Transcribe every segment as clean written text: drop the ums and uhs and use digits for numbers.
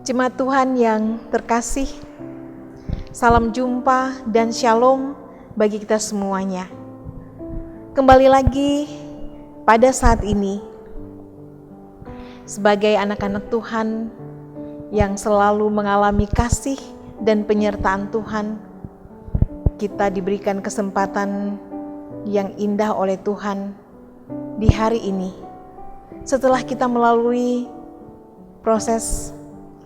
Jemaat Tuhan yang terkasih, salam jumpa dan shalom bagi kita semuanya. Kembali lagi pada saat ini, sebagai anak-anak Tuhan yang selalu mengalami kasih dan penyertaan Tuhan, kita diberikan kesempatan yang indah oleh Tuhan di hari ini. Setelah kita melalui proses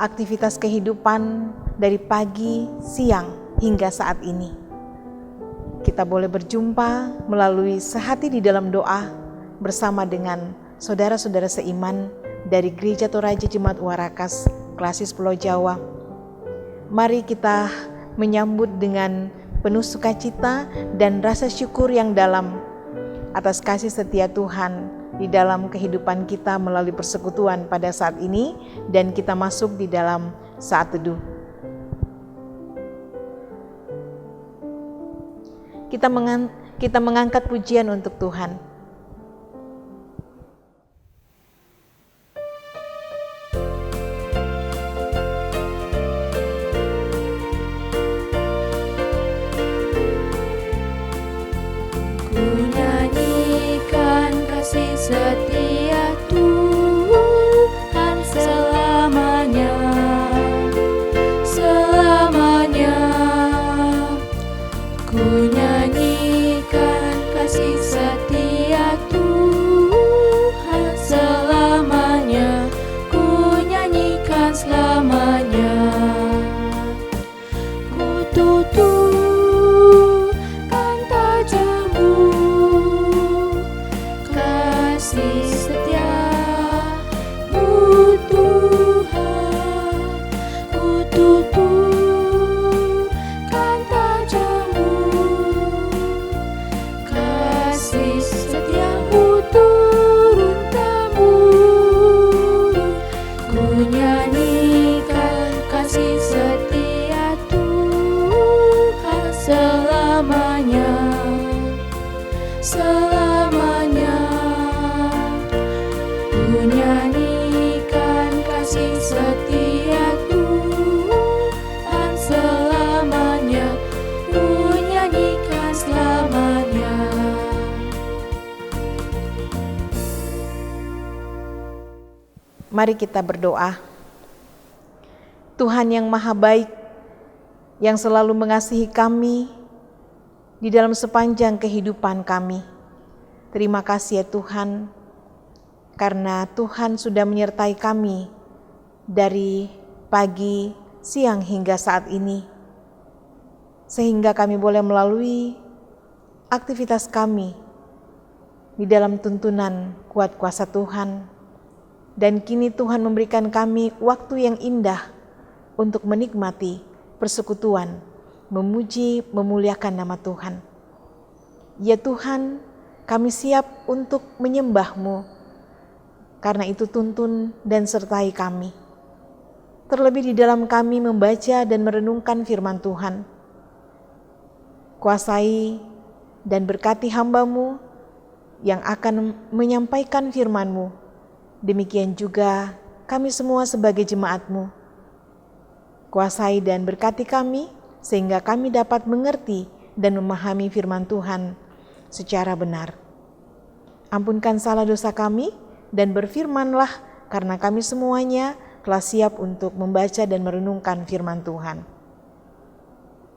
aktivitas kehidupan dari pagi, siang, hingga saat ini, kita boleh berjumpa melalui sehati di dalam doa bersama dengan saudara-saudara seiman dari Gereja Toraja Jemaat Warakas Klasis Pulau Jawa. Mari kita menyambut dengan penuh sukacita dan rasa syukur yang dalam atas kasih setia Tuhan di dalam kehidupan kita melalui persekutuan pada saat ini, dan kita masuk di dalam saat teduh. Kita mengangkat pujian untuk Tuhan. Setia Tuhan selamanya, selamanya. Ku nyanyikan kasih setia Tuhan selamanya, ku nyanyikan selamanya. Ku tuturkan tajammu, kasih setiamu Tuhan. Ku tuturkan tajammu, kasih setiamu turun temurun. Ku nyanyikan kasih setia Tuhan selamanya, selamanya. Ku nyanyikan kasih setia Tuhan selamanya, ku nyanyikan selamanya. Mari kita berdoa. Tuhan yang maha baik, yang selalu mengasihi kami di dalam sepanjang kehidupan kami. Terima kasih ya Tuhan, karena Tuhan sudah menyertai kami dari pagi, siang hingga saat ini, sehingga kami boleh melalui aktivitas kami di dalam tuntunan kuat kuasa Tuhan. Dan kini Tuhan memberikan kami waktu yang indah untuk menikmati persekutuan, memuji, memuliakan nama Tuhan. Ya Tuhan, kami siap untuk menyembah-Mu, karena itu tuntun dan sertai kami. Terlebih di dalam kami membaca dan merenungkan firman Tuhan. Kuasai dan berkati hamba-Mu yang akan menyampaikan firman-Mu. Demikian juga kami semua sebagai jemaat-Mu. Kuasai dan berkati kami sehingga kami dapat mengerti dan memahami firman Tuhan secara benar. Ampunkan salah dosa kami dan berfirmanlah, karena kami semuanya telah siap untuk membaca dan merenungkan firman Tuhan.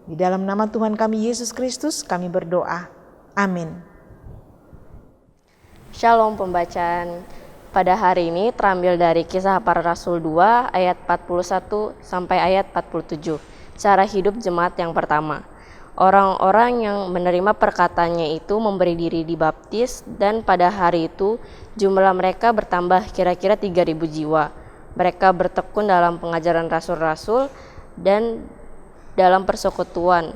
Di dalam nama Tuhan kami Yesus Kristus kami berdoa. Amin. Shalom. Pembacaan pada hari ini terambil dari Kisah Para Rasul 2 ayat 41 sampai ayat 47. Cara hidup jemaat yang pertama. Orang-orang yang menerima perkataannya itu memberi diri dibaptis, dan pada hari itu jumlah mereka bertambah kira-kira 3.000 jiwa. Mereka bertekun dalam pengajaran rasul-rasul dan dalam persekutuan,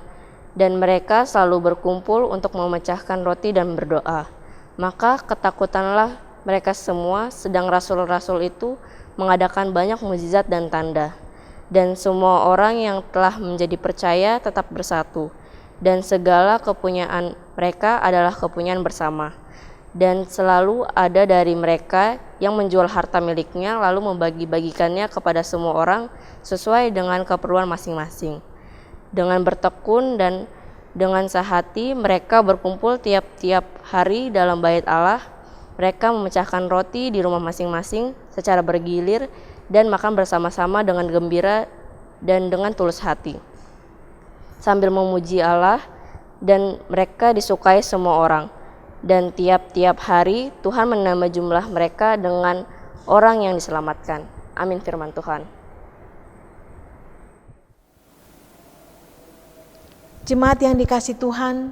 dan mereka selalu berkumpul untuk memecahkan roti dan berdoa. Maka ketakutanlah mereka semua, sedang rasul-rasul itu mengadakan banyak mukjizat dan tanda. Dan semua orang yang telah menjadi percaya tetap bersatu, dan segala kepunyaan mereka adalah kepunyaan bersama. Dan selalu ada dari mereka yang menjual harta miliknya lalu membagi-bagikannya kepada semua orang sesuai dengan keperluan masing-masing. Dengan bertekun dan dengan sehati mereka berkumpul tiap-tiap hari dalam bait Allah. Mereka memecahkan roti di rumah masing-masing secara bergilir dan makan bersama-sama dengan gembira dan dengan tulus hati, sambil memuji Allah, dan mereka disukai semua orang. Dan tiap-tiap hari Tuhan menambah jumlah mereka dengan orang yang diselamatkan. Amin firman Tuhan. Jemaat yang dikasih Tuhan,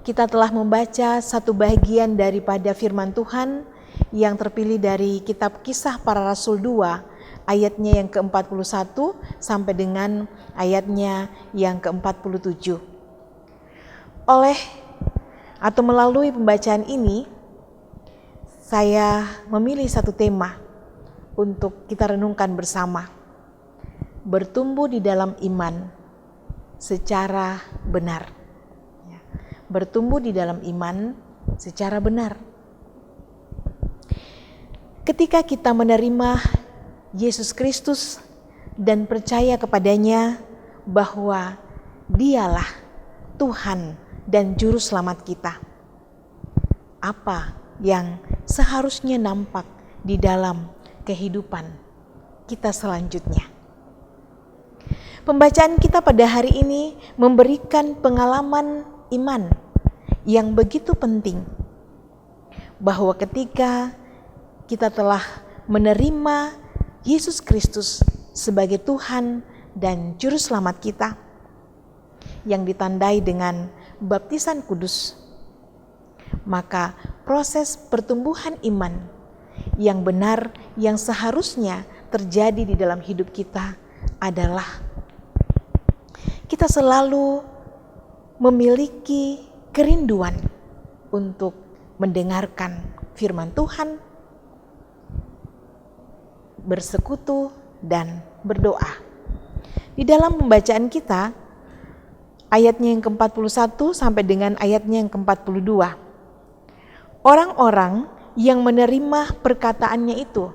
kita telah membaca satu bagian daripada firman Tuhan yang terpilih dari kitab Kisah Para Rasul 2 ayatnya yang ke-41 sampai dengan ayatnya yang ke-47. Melalui pembacaan ini, saya memilih satu tema untuk kita renungkan bersama. Bertumbuh di dalam iman secara benar. Bertumbuh di dalam iman secara benar. Ketika kita menerima Yesus Kristus dan percaya kepadanya bahwa Dialah Tuhan dan Juru Selamat kita, apa yang seharusnya nampak di dalam kehidupan kita selanjutnya? Pembacaan kita pada hari ini memberikan pengalaman iman yang begitu penting, bahwa ketika kita telah menerima Yesus Kristus sebagai Tuhan dan Juru Selamat kita, yang ditandai dengan baptisan kudus, maka proses pertumbuhan iman yang benar yang seharusnya terjadi di dalam hidup kita adalah kita selalu memiliki kerinduan untuk mendengarkan firman Tuhan, bersekutu dan berdoa. Di dalam pembacaan kita, ayatnya yang ke-41 sampai dengan ayatnya yang ke-42. Orang-orang yang menerima perkataannya itu,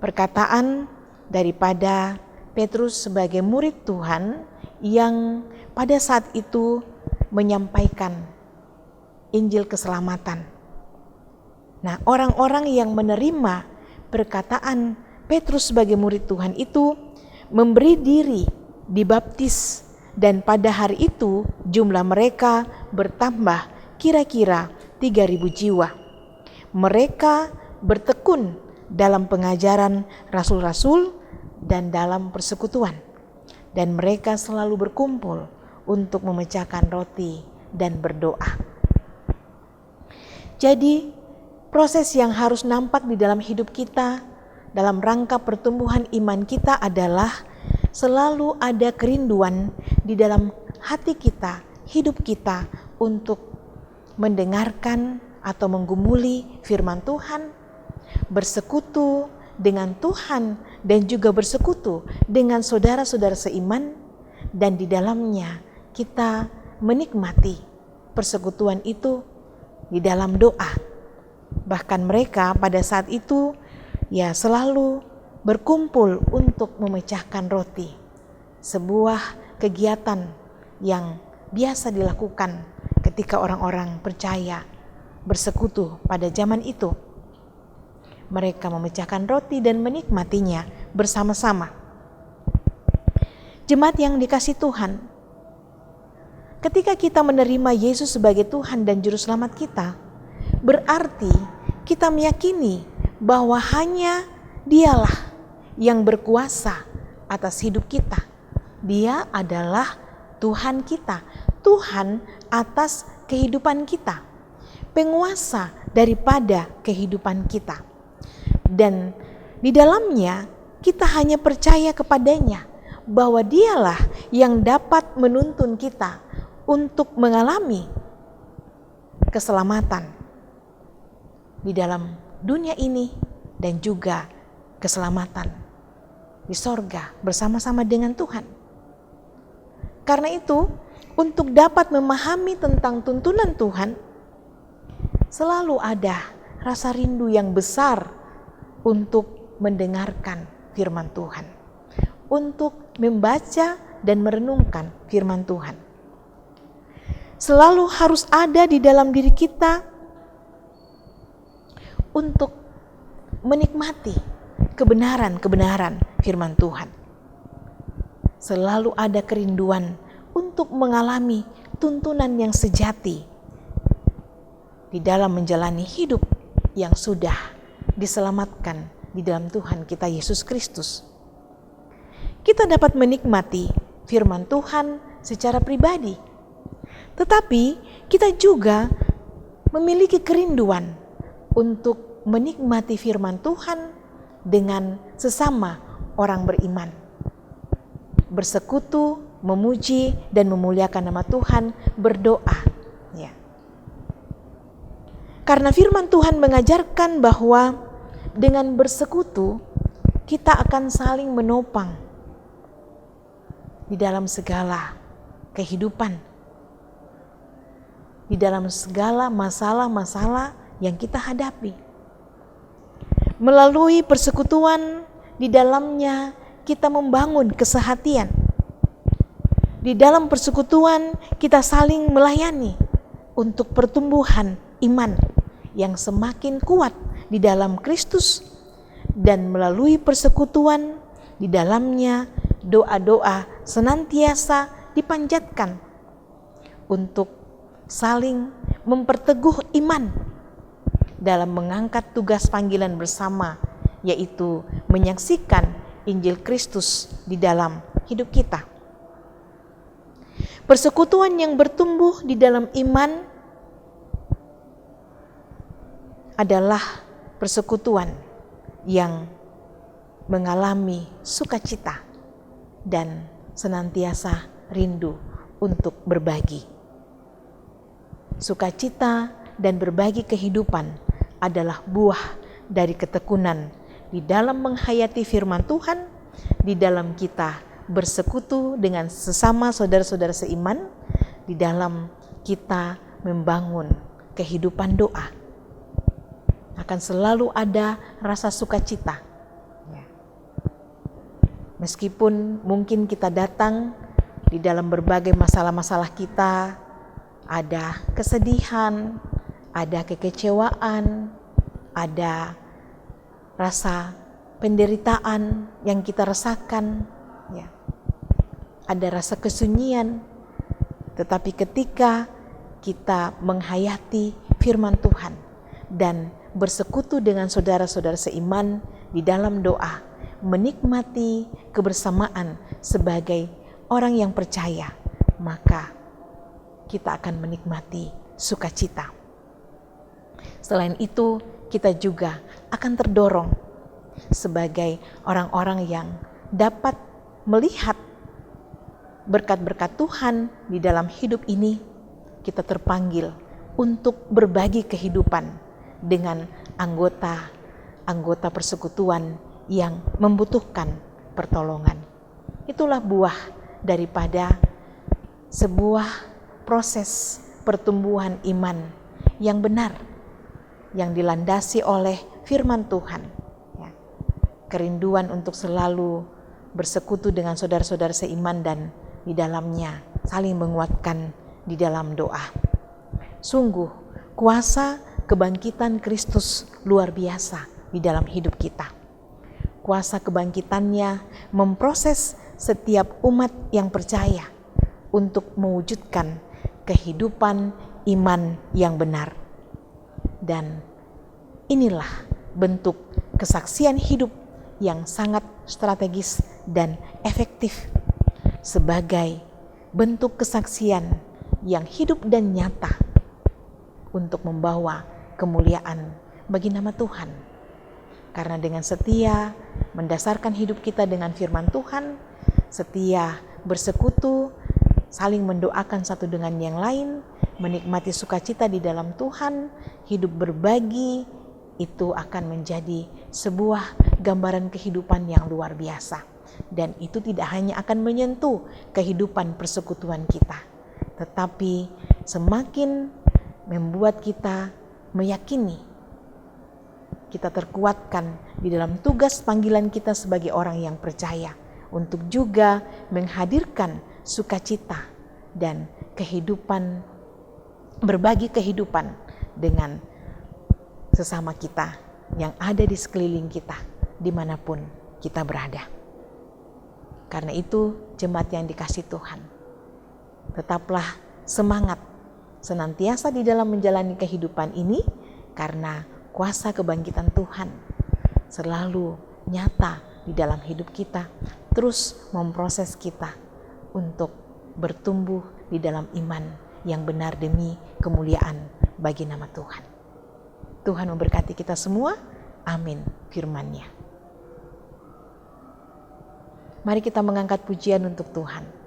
perkataan daripada Petrus sebagai murid Tuhan yang pada saat itu menyampaikan Injil keselamatan. Nah, orang-orang yang menerima perkataan Petrus sebagai murid Tuhan itu memberi diri dibaptis. Dan pada hari itu jumlah mereka bertambah kira-kira 3.000 jiwa. Mereka bertekun dalam pengajaran rasul-rasul dan dalam persekutuan. Dan mereka selalu berkumpul untuk memecahkan roti dan berdoa. Jadi proses yang harus nampak di dalam hidup kita dalam rangka pertumbuhan iman kita adalah selalu ada kerinduan di dalam hati kita, hidup kita untuk mendengarkan atau menggumuli firman Tuhan, bersekutu dengan Tuhan dan juga bersekutu dengan saudara-saudara seiman, dan di dalamnya kita menikmati persekutuan itu di dalam doa. Bahkan mereka pada saat itu selalu berkumpul untuk memecahkan roti, sebuah kegiatan yang biasa dilakukan ketika orang-orang percaya bersekutu pada zaman itu. Mereka memecahkan roti dan menikmatinya bersama-sama. Jemaat yang dikasih Tuhan, ketika kita menerima Yesus sebagai Tuhan dan Juru Selamat kita, berarti kita meyakini bahwa hanya Dialah yang berkuasa atas hidup kita. Dia adalah Tuhan kita, Tuhan atas kehidupan kita, penguasa daripada kehidupan kita. Dan di dalamnya kita hanya percaya kepadanya bahwa Dialah yang dapat menuntun kita untuk mengalami keselamatan di dalam dunia ini dan juga keselamatan di sorga bersama-sama dengan Tuhan. Karena itu, untuk dapat memahami tentang tuntunan Tuhan, selalu ada rasa rindu yang besar untuk mendengarkan firman Tuhan, untuk membaca dan merenungkan firman Tuhan. Selalu harus ada di dalam diri kita untuk menikmati kebenaran-kebenaran firman Tuhan. Selalu ada kerinduan untuk mengalami tuntunan yang sejati di dalam menjalani hidup yang sudah diselamatkan di dalam Tuhan kita Yesus Kristus. Kita dapat menikmati firman Tuhan secara pribadi, tetapi kita juga memiliki kerinduan untuk menikmati firman Tuhan dengan sesama orang beriman, bersekutu, memuji dan memuliakan nama Tuhan, berdoa. Ya. Karena firman Tuhan mengajarkan bahwa dengan bersekutu kita akan saling menopang di dalam segala kehidupan, di dalam segala masalah-masalah yang kita hadapi. Melalui persekutuan, di dalamnya kita membangun kesehatian. Di dalam persekutuan kita saling melayani untuk pertumbuhan iman yang semakin kuat di dalam Kristus, dan melalui persekutuan di dalamnya doa-doa senantiasa dipanjatkan untuk saling memperteguh iman dalam mengangkat tugas panggilan bersama, yaitu menyaksikan Injil Kristus di dalam hidup kita. Persekutuan yang bertumbuh di dalam iman adalah persekutuan yang mengalami sukacita dan senantiasa rindu untuk berbagi. Sukacita dan berbagi kehidupan adalah buah dari ketekunan di dalam menghayati firman Tuhan, di dalam kita bersekutu dengan sesama saudara-saudara seiman, di dalam kita membangun kehidupan doa. Akan selalu ada rasa sukacita. Meskipun mungkin kita datang di dalam berbagai masalah-masalah kita, ada kesedihan, ada kekecewaan, ada rasa penderitaan yang kita rasakan, ya. Ada rasa kesunyian. Tetapi ketika kita menghayati firman Tuhan dan bersekutu dengan saudara-saudara seiman di dalam doa, menikmati kebersamaan sebagai orang yang percaya, maka kita akan menikmati sukacita. Selain itu, kita juga akan terdorong sebagai orang-orang yang dapat melihat berkat-berkat Tuhan di dalam hidup ini. Kita terpanggil untuk berbagi kehidupan dengan anggota persekutuan yang membutuhkan pertolongan. Itulah buah daripada sebuah proses pertumbuhan iman yang benar, yang dilandasi oleh firman Tuhan. Ya. Kerinduan untuk selalu bersekutu dengan saudara-saudara seiman dan di dalamnya saling menguatkan di dalam doa. Sungguh kuasa kebangkitan Kristus luar biasa di dalam hidup kita. Kuasa kebangkitannya memproses setiap umat yang percaya untuk mewujudkan kehidupan iman yang benar. Dan inilah bentuk kesaksian hidup yang sangat strategis dan efektif sebagai bentuk kesaksian yang hidup dan nyata untuk membawa kemuliaan bagi nama Tuhan. Karena dengan setia mendasarkan hidup kita dengan firman Tuhan, setia bersekutu, saling mendoakan satu dengan yang lain, menikmati sukacita di dalam Tuhan, hidup berbagi, itu akan menjadi sebuah gambaran kehidupan yang luar biasa. Dan itu tidak hanya akan menyentuh kehidupan persekutuan kita, tetapi semakin membuat kita meyakini kita terkuatkan di dalam tugas panggilan kita sebagai orang yang percaya untuk juga menghadirkan sukacita dan kehidupan, berbagi kehidupan dengan sesama kita yang ada di sekeliling kita, dimanapun kita berada. Karena itu, jemaat yang dikasihi Tuhan, tetaplah semangat senantiasa di dalam menjalani kehidupan ini, karena kuasa kebangkitan Tuhan selalu nyata di dalam hidup kita, terus memproses kita untuk bertumbuh di dalam iman yang benar demi kemuliaan bagi nama Tuhan. Tuhan memberkati kita semua. Amin firman-Nya. Mari kita mengangkat pujian untuk Tuhan.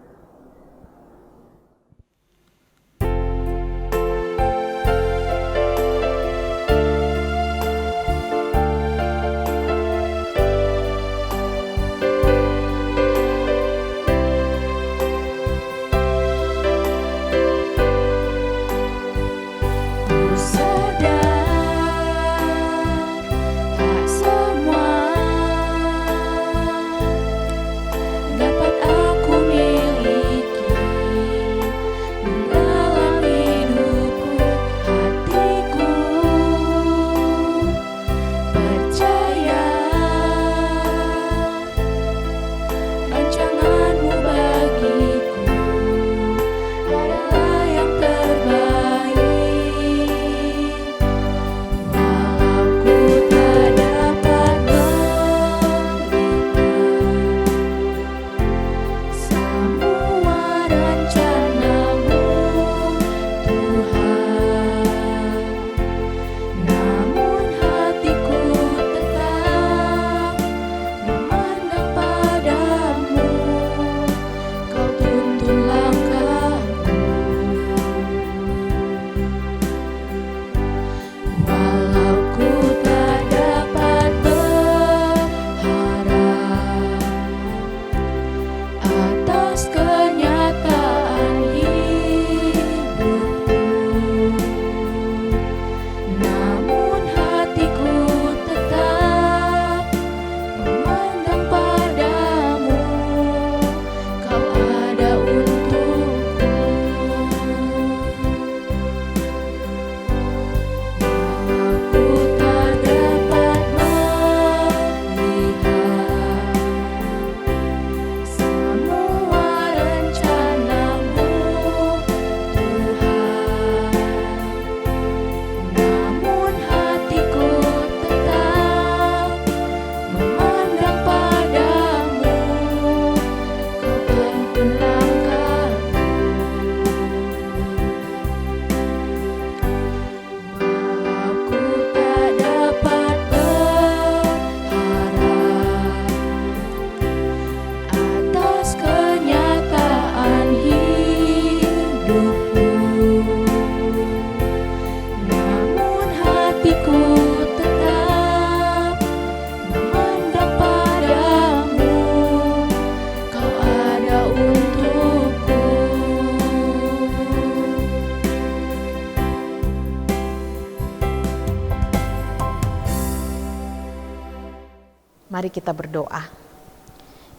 Mari kita berdoa.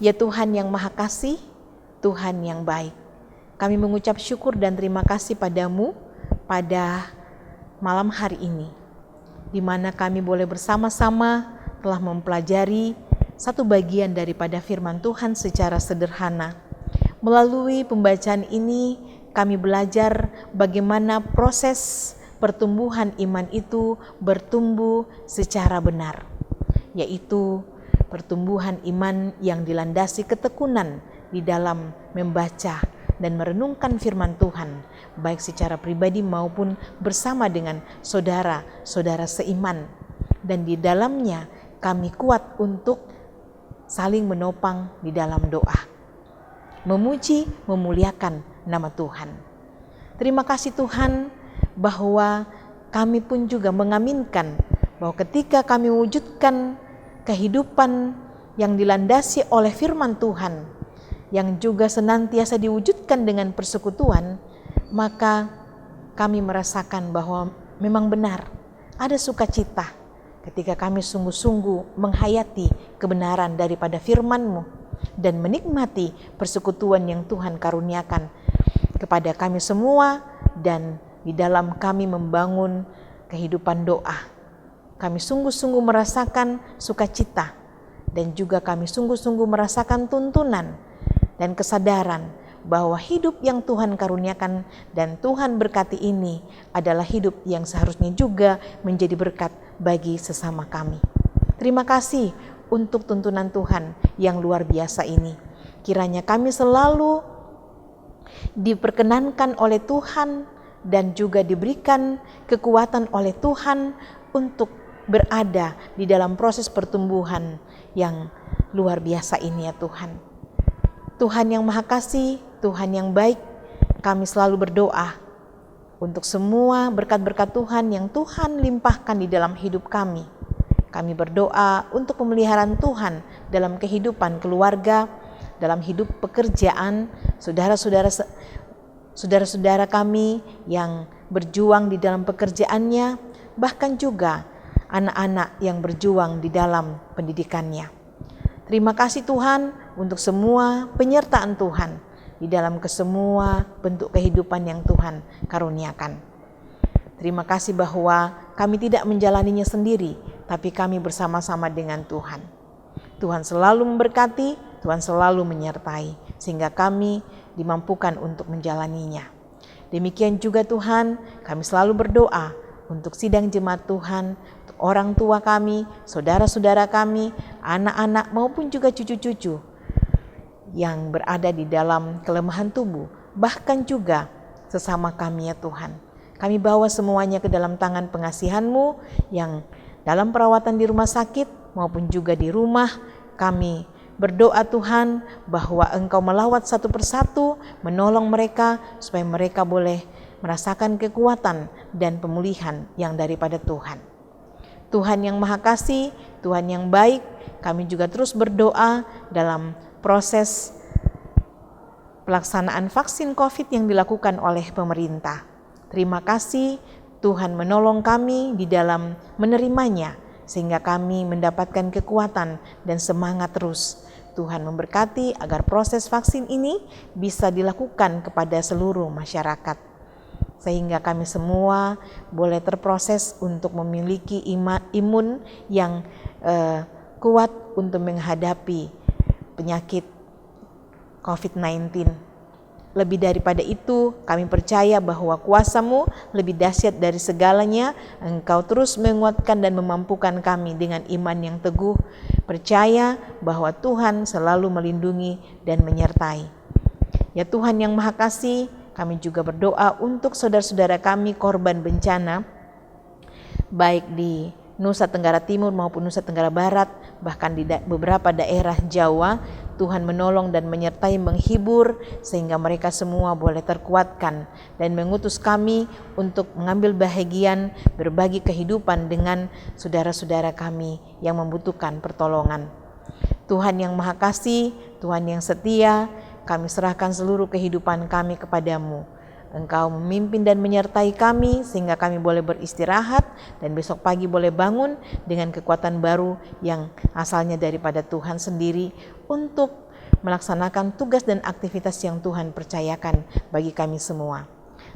Ya Tuhan yang Maha Kasih, Tuhan yang baik, kami mengucap syukur dan terima kasih padamu pada malam hari ini, di mana kami boleh bersama-sama telah mempelajari satu bagian daripada firman Tuhan secara sederhana. Melalui pembacaan ini, kami belajar bagaimana proses pertumbuhan iman itu bertumbuh secara benar, yaitu pertumbuhan iman yang dilandasi ketekunan di dalam membaca dan merenungkan firman Tuhan, baik secara pribadi maupun bersama dengan saudara-saudara seiman. Dan di dalamnya kami kuat untuk saling menopang di dalam doa, memuji, memuliakan nama Tuhan. Terima kasih Tuhan bahwa kami pun juga mengaminkan bahwa ketika kami mewujudkan kehidupan yang dilandasi oleh firman Tuhan, yang juga senantiasa diwujudkan dengan persekutuan, maka kami merasakan bahwa memang benar ada sukacita ketika kami sungguh-sungguh menghayati kebenaran daripada firman-Mu dan menikmati persekutuan yang Tuhan karuniakan kepada kami semua, dan di dalam kami membangun kehidupan doa. Kami sungguh-sungguh merasakan sukacita, dan juga kami sungguh-sungguh merasakan tuntunan dan kesadaran bahwa hidup yang Tuhan karuniakan dan Tuhan berkati ini adalah hidup yang seharusnya juga menjadi berkat bagi sesama kami. Terima kasih untuk tuntunan Tuhan yang luar biasa ini. Kiranya kami selalu diperkenankan oleh Tuhan dan juga diberikan kekuatan oleh Tuhan untuk berada di dalam proses pertumbuhan yang luar biasa ini ya Tuhan. Tuhan yang Maha Kasih, Tuhan yang baik, kami selalu berdoa untuk semua berkat-berkat Tuhan yang Tuhan limpahkan di dalam hidup kami. Kami berdoa untuk pemeliharaan Tuhan dalam kehidupan keluarga, dalam hidup pekerjaan, saudara-saudara kami yang berjuang di dalam pekerjaannya, bahkan juga anak-anak yang berjuang di dalam pendidikannya. Terima kasih Tuhan untuk semua penyertaan Tuhan di dalam kesemua bentuk kehidupan yang Tuhan karuniakan. Terima kasih bahwa kami tidak menjalaninya sendiri, tapi kami bersama-sama dengan Tuhan. Tuhan selalu memberkati, Tuhan selalu menyertai, sehingga kami dimampukan untuk menjalaninya. Demikian juga Tuhan, kami selalu berdoa untuk sidang jemaat Tuhan, untuk orang tua kami, saudara-saudara kami, anak-anak maupun juga cucu-cucu yang berada di dalam kelemahan tubuh, bahkan juga sesama kami ya Tuhan. Kami bawa semuanya ke dalam tangan pengasihan-Mu yang dalam perawatan di rumah sakit maupun juga di rumah. Kami berdoa Tuhan bahwa Engkau melawat satu persatu, menolong mereka supaya mereka boleh merasakan kekuatan dan pemulihan yang daripada Tuhan. Tuhan yang Maha Kasih, Tuhan yang baik, kami juga terus berdoa dalam proses pelaksanaan vaksin COVID yang dilakukan oleh pemerintah. Terima kasih Tuhan menolong kami di dalam menerimanya, sehingga kami mendapatkan kekuatan dan semangat terus. Tuhan memberkati agar proses vaksin ini bisa dilakukan kepada seluruh masyarakat, sehingga kami semua boleh terproses untuk memiliki imun yang kuat untuk menghadapi penyakit COVID-19. Lebih daripada itu, kami percaya bahwa kuasa-Mu lebih dahsyat dari segalanya. Engkau terus menguatkan dan memampukan kami dengan iman yang teguh, percaya bahwa Tuhan selalu melindungi dan menyertai. Ya Tuhan yang Maha Kasih, kami juga berdoa untuk saudara-saudara kami korban bencana, baik di Nusa Tenggara Timur maupun Nusa Tenggara Barat, bahkan di beberapa daerah Jawa. Tuhan menolong dan menyertai, menghibur, sehingga mereka semua boleh terkuatkan, dan mengutus kami untuk mengambil bahagian berbagi kehidupan dengan saudara-saudara kami yang membutuhkan pertolongan. Tuhan yang Maha Kasih, Tuhan yang setia, kami serahkan seluruh kehidupan kami kepadamu. Engkau memimpin dan menyertai kami sehingga kami boleh beristirahat dan besok pagi boleh bangun dengan kekuatan baru yang asalnya daripada Tuhan sendiri untuk melaksanakan tugas dan aktivitas yang Tuhan percayakan bagi kami semua.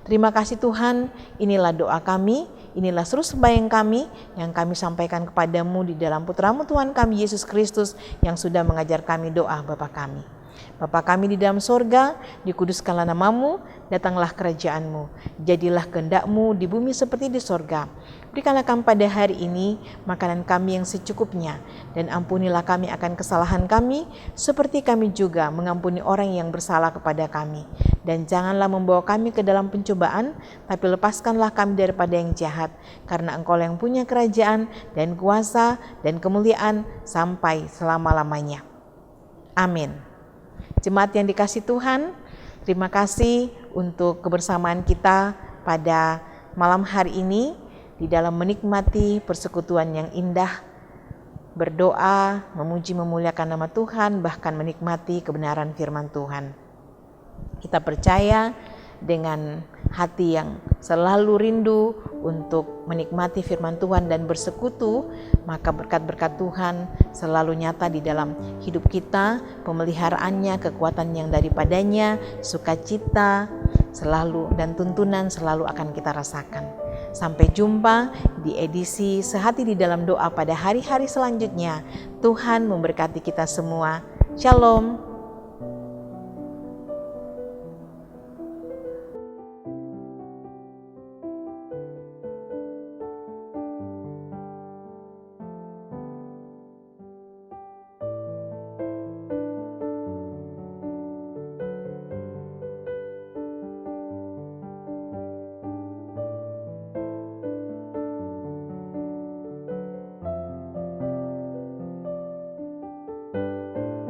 Terima kasih Tuhan, inilah doa kami, inilah seru sembahyang kami yang kami sampaikan kepadamu di dalam Putra-Mu Tuhan kami Yesus Kristus yang sudah mengajar kami doa Bapa kami. Bapa kami di dalam sorga, dikuduskanlah nama-Mu, datanglah kerajaan-Mu, jadilah kehendak-Mu di bumi seperti di sorga. Berikanlah kami pada hari ini makanan kami yang secukupnya, dan ampunilah kami akan kesalahan kami, seperti kami juga mengampuni orang yang bersalah kepada kami. Dan janganlah membawa kami ke dalam pencobaan, tapi lepaskanlah kami daripada yang jahat, karena Engkau yang punya kerajaan dan kuasa dan kemuliaan sampai selama-lamanya. Amin. Jemaat yang dikasihi Tuhan, terima kasih untuk kebersamaan kita pada malam hari ini di dalam menikmati persekutuan yang indah, berdoa, memuji memuliakan nama Tuhan, bahkan menikmati kebenaran firman Tuhan. Kita percaya dengan hati yang selalu rindu untuk menikmati firman Tuhan dan bersekutu, maka berkat-berkat Tuhan selalu nyata di dalam hidup kita, pemeliharaannya, kekuatan yang daripadanya, sukacita selalu dan tuntunan selalu akan kita rasakan. Sampai jumpa di edisi Sehati di Dalam Doa pada hari-hari selanjutnya. Tuhan memberkati kita semua. Shalom.